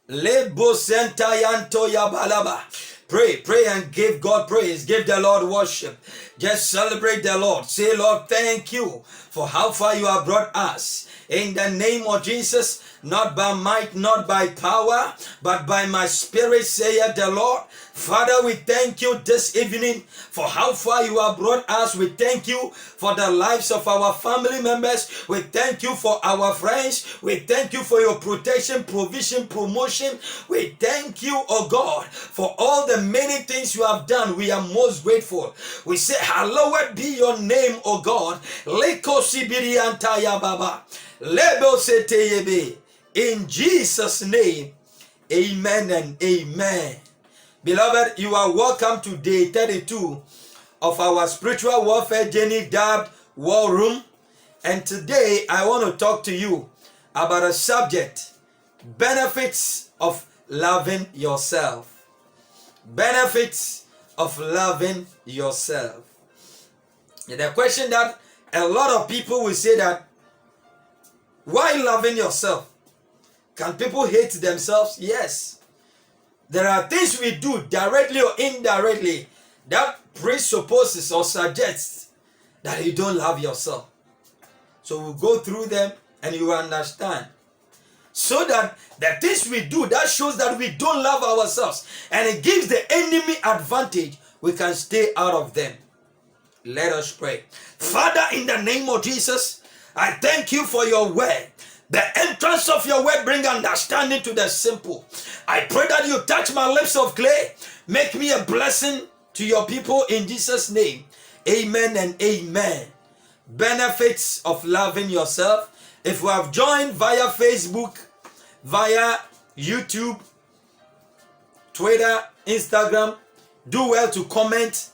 Lebo sentayanto yabalaba. Pray and give God praise. Give the Lord worship. Just celebrate the Lord. Say, Lord, thank you for how far you have brought us. In the name of Jesus, not by might, not by power, but by my spirit, saith the Lord. Father, we thank you this evening for how far you have brought us. We thank you for the lives of our family members. We thank you for our friends. We thank you for your protection, provision, promotion. We thank you, oh God, for all the many things you have done. We are most grateful. We say, hallowed be your name, oh God. In Jesus' name, amen and amen. Beloved, you are welcome to day 32 of our spiritual warfare journey dubbed War Room. And today I want to talk to you about a subject, benefits of loving yourself. Benefits of loving yourself. The question that a lot of people will say that, why loving yourself? Can people hate themselves? Yes. There are things we do directly or indirectly that presupposes or suggests that you don't love yourself. So we'll go through them and you will understand. So that the things we do that shows that we don't love ourselves and it gives the enemy advantage, we can stay out of them. Let us pray. Father, in the name of Jesus, I thank you for your word. The entrance of your word bring understanding to the simple. I pray that you touch my lips of clay. Make me a blessing to your people in Jesus' name. Amen and amen. Benefits of loving yourself. If you have joined via Facebook, via YouTube, Twitter, Instagram, do well to comment,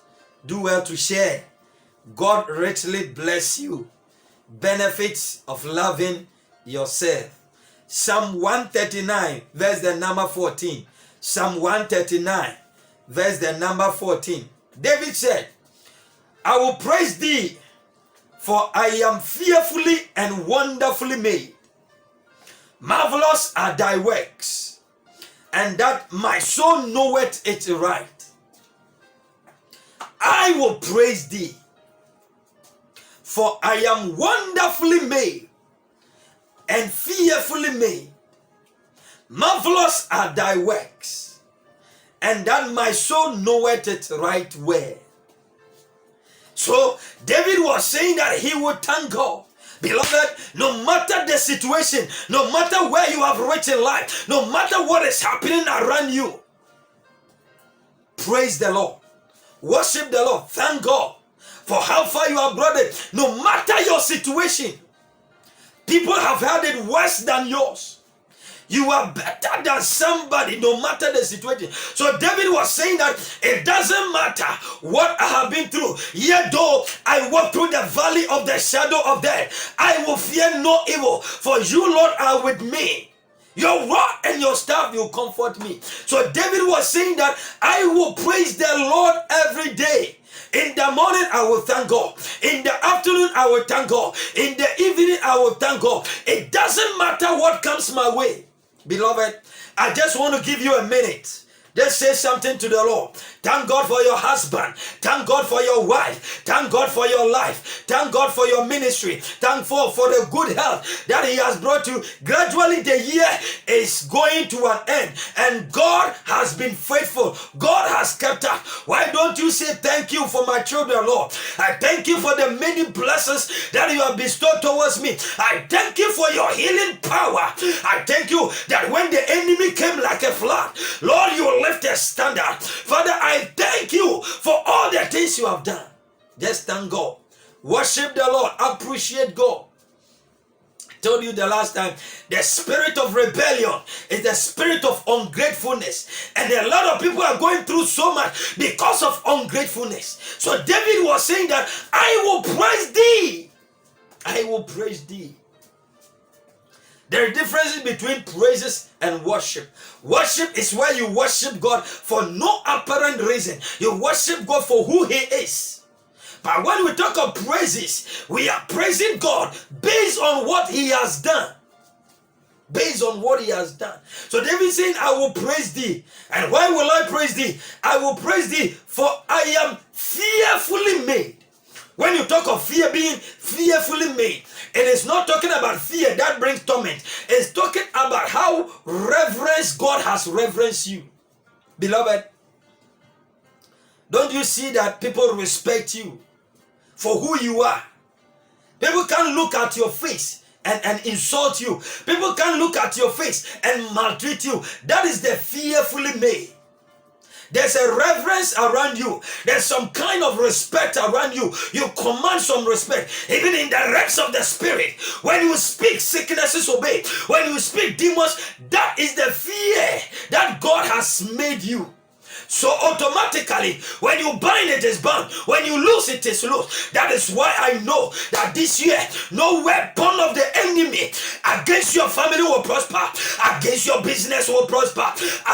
do well to share. God richly bless you. Benefits of loving yourself. Psalm 139 verse the number 14. Psalm 139 verse the number 14. David said, I will praise thee, for I am fearfully and wonderfully made. Marvelous are thy works, and that my soul knoweth it right. I will praise thee, for I am wonderfully made and fearfully made. Marvelous are thy works, and that my soul knoweth it right well. So David was saying that he would thank God. Beloved, no matter the situation, no matter where you have reached in life, no matter what is happening around you, praise the Lord. Worship the Lord. Thank God for how far you have brought it. No matter your situation, people have had it worse than yours. You are better than somebody, no matter the situation. So David was saying that it doesn't matter what I have been through. Yet though I walk through the valley of the shadow of death, I will fear no evil, for you, Lord, are with me. Your rod and your staff will comfort me. So David was saying that I will praise the Lord every day. In the morning, I will thank God. In the afternoon, I will thank God. In the evening, I will thank God. It doesn't matter what comes my way. Beloved, I just want to give you a minute. Just say something to the Lord. Thank God for your husband. Thank God for your wife. Thank God for your life. Thank God for your ministry. Thank God for the good health that he has brought you. Gradually the year is going to an end and God has been faithful. God has kept up. Why don't you say thank you for my children, Lord? I thank you for the many blessings that you have bestowed towards me. I thank you for your healing power. I thank you that when the enemy came like a flood, Lord, you lift a standard. Father, I thank you for all the things you have done. Just thank God. Worship the Lord. Appreciate God. I told you the last time, the spirit of rebellion is the spirit of ungratefulness. And a lot of people are going through so much because of ungratefulness. So David was saying that I will praise thee. I will praise thee. There are differences between praises and worship. Worship is where you worship God for no apparent reason. You worship God for who he is. But when we talk of praises, we are praising God based on what he has done. based on what he has done. So David saying, I will praise thee. And why will I praise thee? I will praise thee, for I am fearfully made. When you talk of fear being fearfully made, it is not talking about fear that brings torment. It's talking about how reverence God has reverenced you. Beloved, don't you see that people respect you for who you are? People can't look at your face and insult you. People can't look at your face and maltreat you. That is the fearfully made. There's a reverence around you. There's some kind of respect around you. You command some respect. Even in the realms of the spirit. When you speak, sicknesses obey. When you speak, demons, that is the fear that God has made you. So automatically, when you bind, it is bound. When you lose, it is loose. That is why I know that this year, no weapon of the enemy against your family will prosper. Against your business will prosper.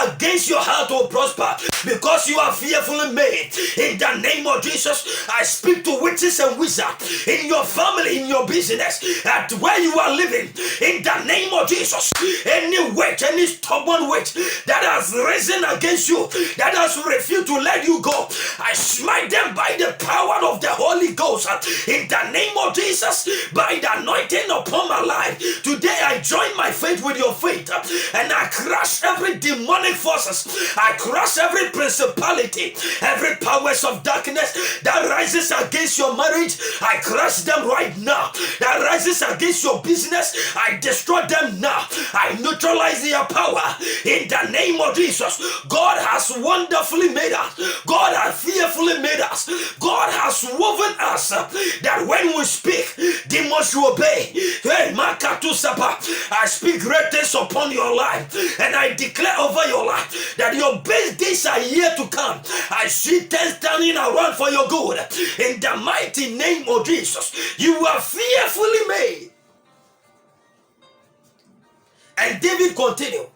Against your health will prosper. Because you are fearfully made. In the name of Jesus, I speak to witches and wizards in your family, in your business, at where you are living. In the name of Jesus, any witch, any stubborn witch that has risen against you, that has refused to let you go, I smite them by the power of the Holy Ghost. In the name of Jesus, by the anointing upon my life, today I join my faith with your faith, and I crush every demonic forces. I crush every principality, every powers of darkness that rises against your marriage. I crush them right now. That rises against your business, I destroy them now. I neutralize their power in the name of Jesus. God has wonderfully made us. God has fearfully made us. God has woven us that when we speak, demons will obey. I speak great things upon your life, and I declare over your life that your best days are yet to come. I see things turning around for your good. In the mighty name of Jesus, you are fearfully made. And David continued,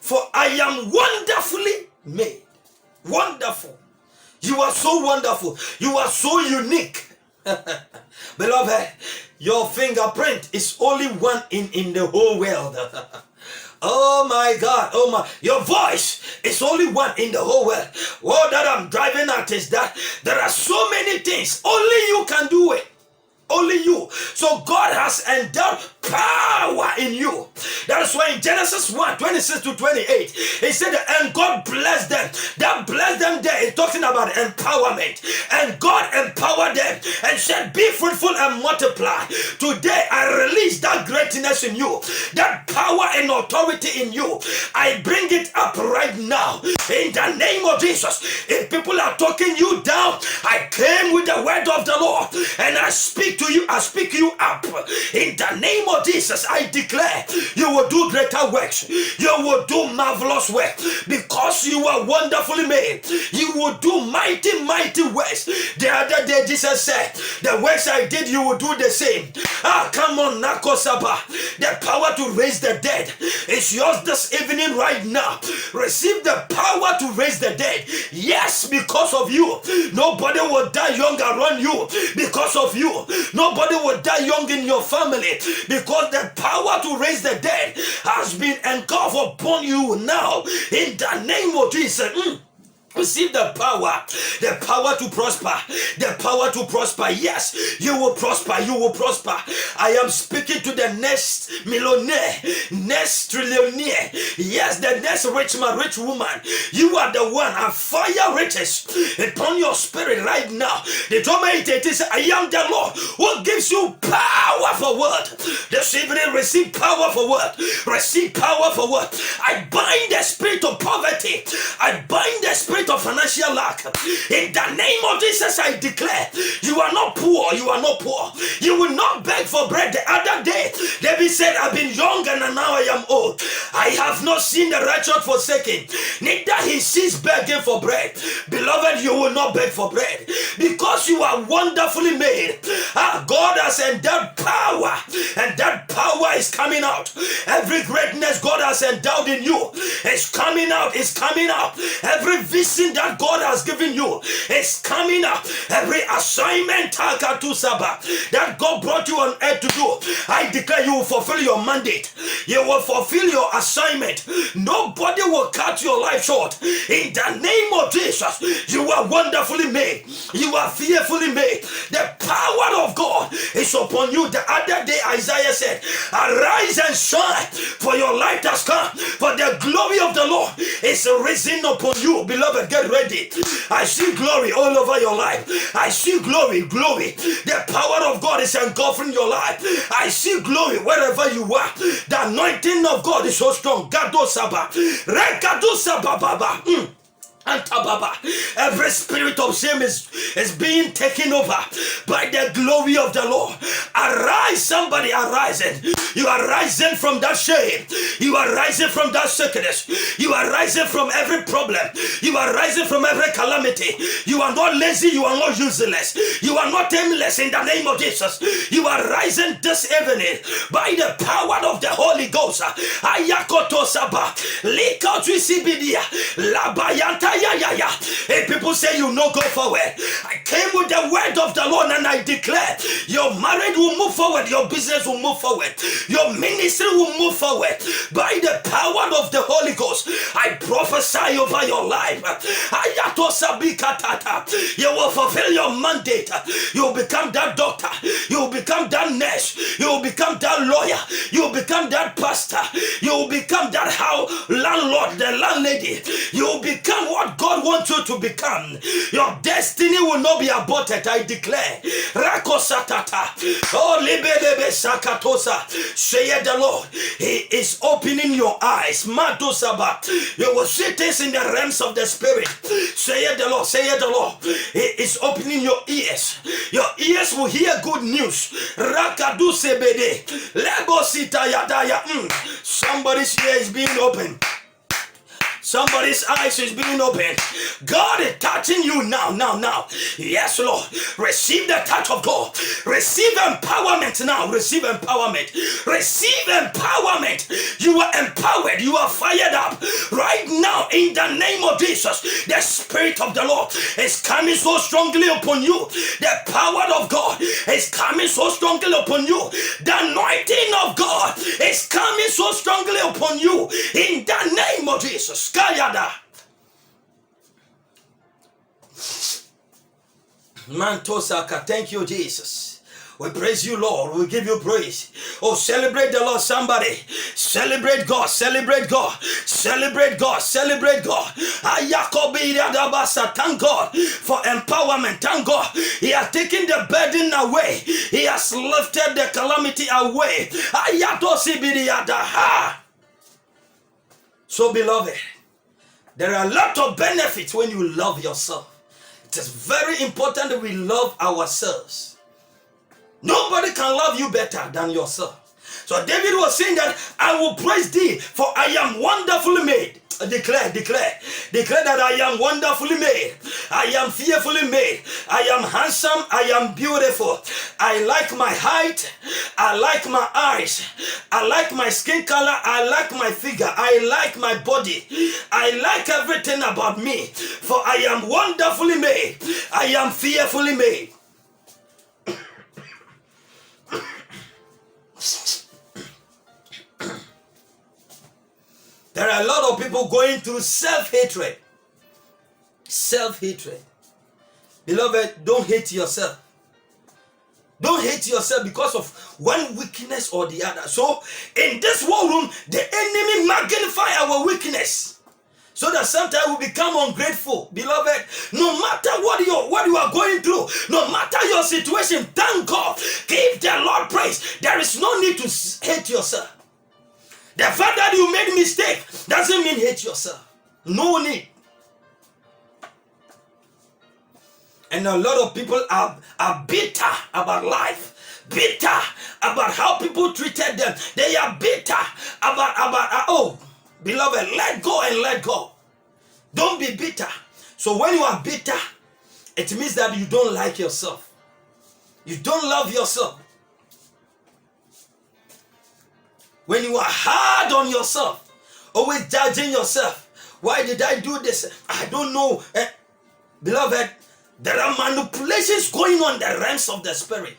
for I am wonderfully made. Wonderful. You are so wonderful. You are so unique. Beloved, your fingerprint is only one in the whole world. Oh my God, oh my, your voice is only one in the whole world. What that I'm driving at is that there are so many things, only you can do it. Only you. So God has endowed power in you. That's why in Genesis 1:26-28, he said, and God blessed them. That blessed them there is talking about empowerment. And God empowered them and said, be fruitful and multiply. Today I release that greatness in you, that power and authority in you. I bring it up right now in the name of Jesus. If people are talking you down, I came with the word of the Lord and I speak to you, I speak you up in the name of Jesus. I declare you will do greater works, you will do marvelous work, because you are wonderfully made. You will do mighty works. The other day Jesus said, the works I did, you will do the same. Come on, Nakosaba. The power to raise the dead is yours this evening right now. Receive the power to raise the dead. Yes, because of you, nobody will die young around you. Because of you, nobody will die young in your family, because the power to raise the dead has been engulfed upon you now in the name of Jesus. Receive the power to prosper, the power to prosper. Yes, you will prosper, you will prosper. I am speaking to the next millionaire, next trillionaire. Yes, the next rich man, rich woman. You are the one. I fire riches upon your spirit right now. The Deuteronomy 18 says, I am the Lord who gives you power for what? This evening, receive power for what? Receive power for what? I bind the spirit of poverty. I bind the spirit of financial lack. In the name of Jesus, I declare you are not poor. You are not poor. You will not beg for bread. The other day, David said, I've been young and now I am old. I have not seen the righteous forsaken, neither he sees begging for bread. Beloved, you will not beg for bread, because you are wonderfully made. God has endowed power, and that power is coming out. Every greatness God has endowed in you is coming out. It's coming out. Every vision that God has given you is coming out. Every assignment that God brought you on earth to do, I declare you will fulfill your mandate. You will fulfill your assignment. Nobody will cut your life short. In the name of Jesus, you are wonderfully made. You are fearfully made. The power of God is upon you. The other day Isaiah said, arise and shine, for your light has come, for the glory of the Lord is risen upon you. Beloved, get ready. I see glory all over your life. I see glory. The power of God is engulfing your life. I see glory wherever you are. The anointing of God is so strong. Gado Saba. Rekado Saba Baba. Antababa. Every spirit of shame is being taken over by the glory of the Lord. Arise, somebody arising. You are rising from that shame. You are rising from that sickness. You are rising from every problem. You are rising from every calamity. You are not lazy. You are not useless. You are not aimless in the name of Jesus. You are rising this evening by the power of the Holy Ghost. Ayakoto Saba. Likotri Sibidia. Labayanta. Hey, people say you no go forward. I came with the word of the Lord and I declare your marriage will move forward, your business will move forward, your ministry will move forward by the power of the Holy Ghost. I prophesy over your life. You will fulfill your mandate. You will become that doctor. You will become that nurse. You will become that lawyer. You will become that pastor. You will become that landlord, the landlady. You will become what God wants you to become. Your destiny will not be aborted, I declare. Rakosatata. Oh, libelebe sakatosa. Say the Lord. He is opening your eyes. Madosaba. You will see things in the realms of the spirit. Say the Lord. Say the Lord. He is opening your ears. Your ears will hear good news. Rakadusebede. Lebosita yadaya. Somebody's ear is being opened. Somebody's eyes is being opened. God is touching you now. Yes, Lord. Receive the touch of God. Receive empowerment now. Receive empowerment. Receive empowerment. You are empowered. You are fired up right now in the name of Jesus. The Spirit of the Lord is coming so strongly upon you. The power of God is coming so strongly upon you. The anointing of God is coming so strongly upon you in the name of Jesus. Kayada. Mantosaka, thank you, Jesus. We praise you, Lord. We give you praise. Oh, celebrate the Lord, somebody. Celebrate God. Celebrate God. Celebrate God. Celebrate God. Thank God for empowerment. Thank God. He has taken the burden away. He has lifted the calamity away. So, beloved, there are a lot of benefits when you love yourself. It is very important that we love ourselves. Nobody can love you better than yourself. So David was saying that I will praise thee, for I am wonderfully made. Declare that I am wonderfully made. I am fearfully made. I am handsome. I am beautiful. I like my height. I like my eyes. I like my skin color. I like my figure. I like my body. I like everything about me. For I am wonderfully made. I am fearfully made. There are a lot of people going through self-hatred. Self-hatred. Beloved, don't hate yourself. Don't hate yourself because of one weakness or the other. So, in this war room, the enemy magnify our weakness, so that sometimes we become ungrateful. Beloved, no matter what you are going through, no matter your situation, thank God. Give the Lord praise. There is no need to hate yourself. The fact that you made mistake doesn't mean hate yourself. No need. And a lot of people are bitter about life, bitter about how people treated them. They are bitter about beloved, let go and let go. Don't be bitter. So when you are bitter, it means that you don't like yourself. You don't love yourself. When you are hard on yourself, always judging yourself. Why did I do this? I don't know. Beloved, there are manipulations going on in the realms of the spirit.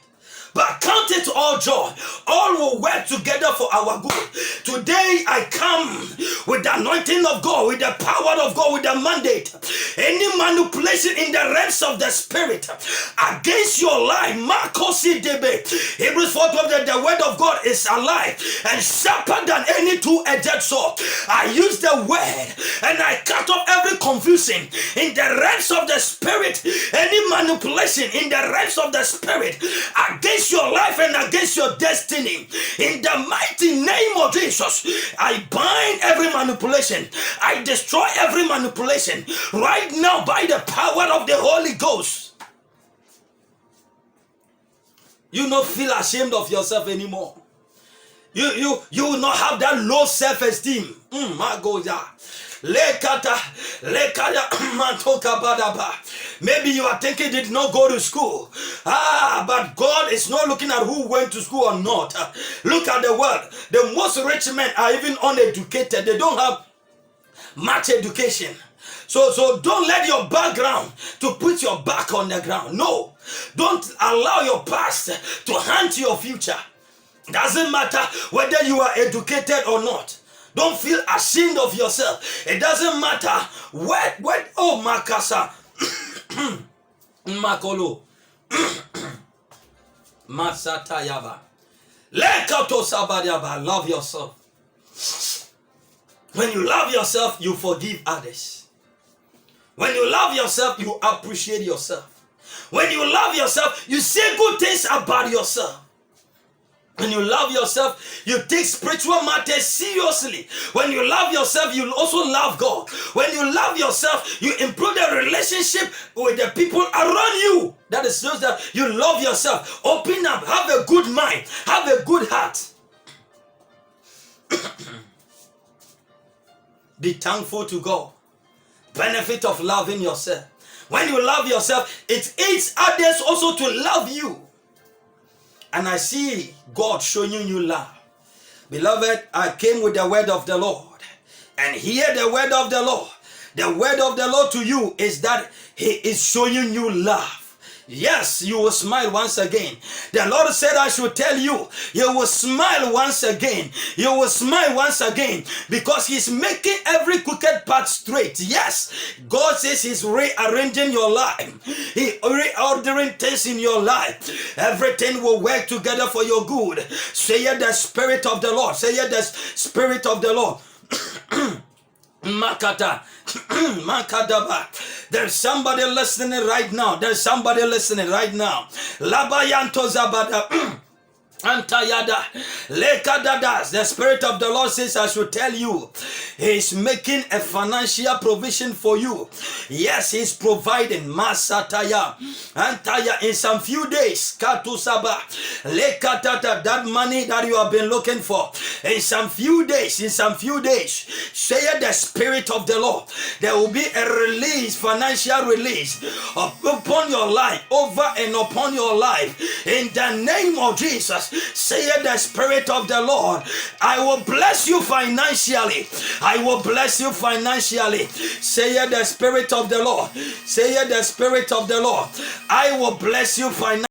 But count it all joy. All will work together for our good. Today I come with the anointing of God, with the power of God, with the mandate. Any manipulation in the realms of the spirit against your life, Makosi Debe. Hebrews 4:12, that the word of God is alive and sharper than any two-edged sword. I use the word and I cut off every confusion in the realms of the spirit. Any manipulation in the realms of the spirit against your life and against your destiny, in the mighty name of Jesus, I bind every manipulation. I destroy every manipulation right now by the power of the Holy Ghost. You don't feel ashamed of yourself anymore. You will not have that low self-esteem. My God, yeah. Maybe you are thinking did not go to school. But God is not looking at who went to school or not. Look at the world. The most rich men are even uneducated. They don't have much education. So don't let your background to put your back on the ground. No. Don't allow your past to haunt your future. Doesn't matter whether you are educated or not. Don't feel ashamed of yourself. It doesn't matter what oh Makasa Makolo Masata Yaba Lekato Sabadiaba. Love yourself. When you love yourself, you forgive others. When you love yourself, you appreciate yourself. When you love yourself, you say good things about yourself. When you love yourself, you take spiritual matters seriously. When you love yourself, you also love God. When you love yourself, you improve the relationship with the people around you. That is just that you love yourself. Open up, have a good mind, have a good heart. Be thankful to God. Benefit of loving yourself. When you love yourself, it aids others also to love you. And I see God showing you love. Beloved, I came with the word of the Lord. And hear the word of the Lord. The word of the Lord to you is that He is showing you love. Yes, you will smile once again. The Lord said I should tell you, you will smile once again. You will smile once again because He's making every crooked path straight. Yes, God says He's rearranging your life. He reordering things in your life. Everything will work together for your good. Say it, the Spirit of the Lord. Say it, the Spirit of the Lord. Makata. Makadaba. There's somebody listening right now. There's somebody listening right now. Labayanto Zabada. Antayada Lekadadas. The Spirit of the Lord says I should tell you He's making a financial provision for you. Yes, He's providing Masataya Antaya in some few days. Katusaba Lekatata, that money that you have been looking for. In some few days, say the Spirit of the Lord. There will be a release, financial release upon your life, over and upon your life. In the name of Jesus. Say the Spirit of the Lord, I will bless you financially. I will bless you financially. Say the Spirit of the Lord. Say the Spirit of the Lord, I will bless you financially.